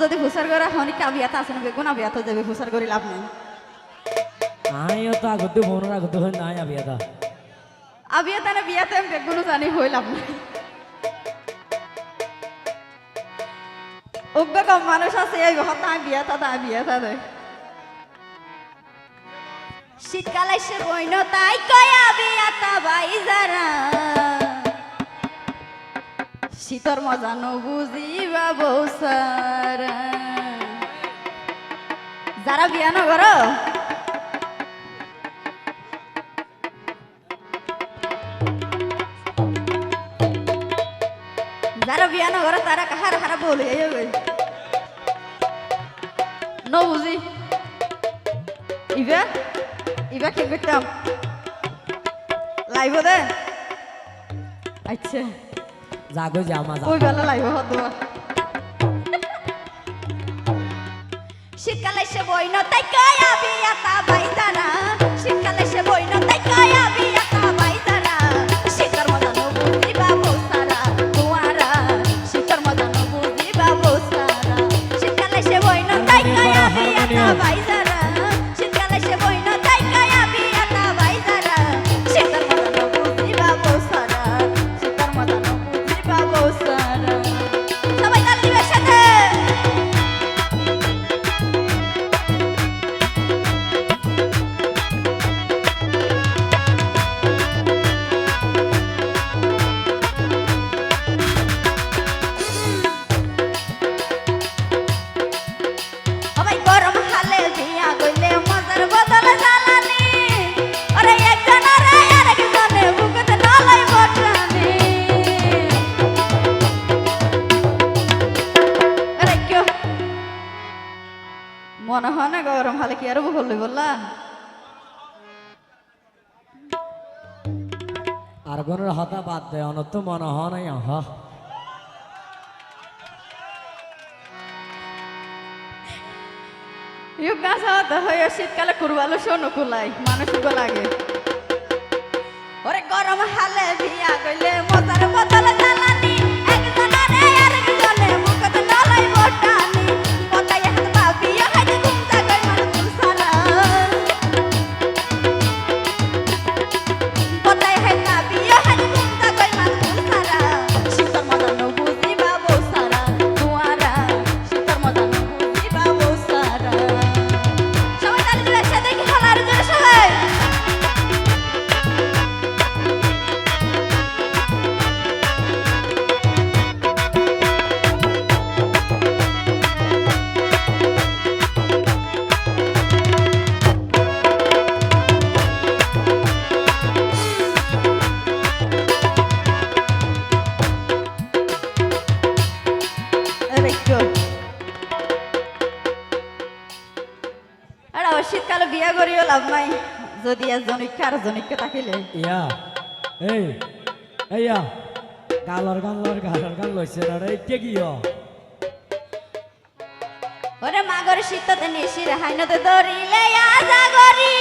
যদি ফুসার করে হনিকা বিয়াত আছে না বেগুনা বিয়াত যাবে ফুসার করে লাভ নেই আইও তো আগতে বোনের আগতে হয় নাই আবিয়াদা আবিয়াত না বিয়াতে বেগুনো জানি হই লাভ নেই অজ্ঞ কম মানুষ আছে এই হত আমি বিয়াতা দেয় শীতকাল এসে বইন তাই কয়া বিয়াতা বাই যারা শীতর মজা ন বুঝিবা বৌসারা যারা বিয়া নগর যারা বিয়া নগর তারা কাহার হারা বলে ন বুঝি ইবা ইবা কি করতাম লাইভ দে আচ্ছা জাগো জামা ওই বেলা লাইভ হতো শীতকালে সে বইন তাই কয়া বিয়াতা বাইজারা শীতকালে সে বইন তাই কয়া বিয়াতা বাইজারা শীতর মজা ন বুঝিবা বৌসারা দুয়ারা শীতর মজা ন বুঝিবা বৌসারা শীতকালে সে বইন তাই কয়া বিয়াতা বাইজারা শীতকালে সে বইন তাই কয়া বিয়াতা বাইজারা শীতর মজা ন বুঝিবা বৌসারা শীতর মজা ন বুঝিবা বৌসারা সবাই তাল দিবে সাথে সবাই গরম হালে দিয়া গইলে মজার বদল জ্বালানি আরে একজন আরে আরেকজনে বুকতে নলাই বটানি আরে কেউ মনে হয় না গরম হালে কি আর বললি বললা আর গনের হতা বাদ দে অনত মনে হয় নাই আহ ইউক গাছ হতে হয় শীতকালে কুরবালো শোনো কুলাই মানুষ লাগে ওরে গরম হালে বিয়া গইলে মজার বদল জ্বালানি একজন আরে আরেকজনে মুখতে নলাই বটানি কথাই হাত পা বিয়া খাইতে ঘুম জাগাই মানুষ সারা কথাই হাত পা বিয়া খাইতে ঘুম জাগাই মানুষ সারা শীতর মজা ন বুঝিবা বৌসারা দুয়ারা শীতর মজা ন বুঝিবা বৌসারা সবাই তালি দিলে একসাথে কি খেলার জন্য সবাই শীতকালে বিয়া করিও লাভ নাই যদি এজনকে আর জনকে থাকিলে ইয়া এই এইয়া গালর গান লইছে না রে কে কিও ওরে মাগর শীততে নিশির হাইনতে ধরিলে আজা গরি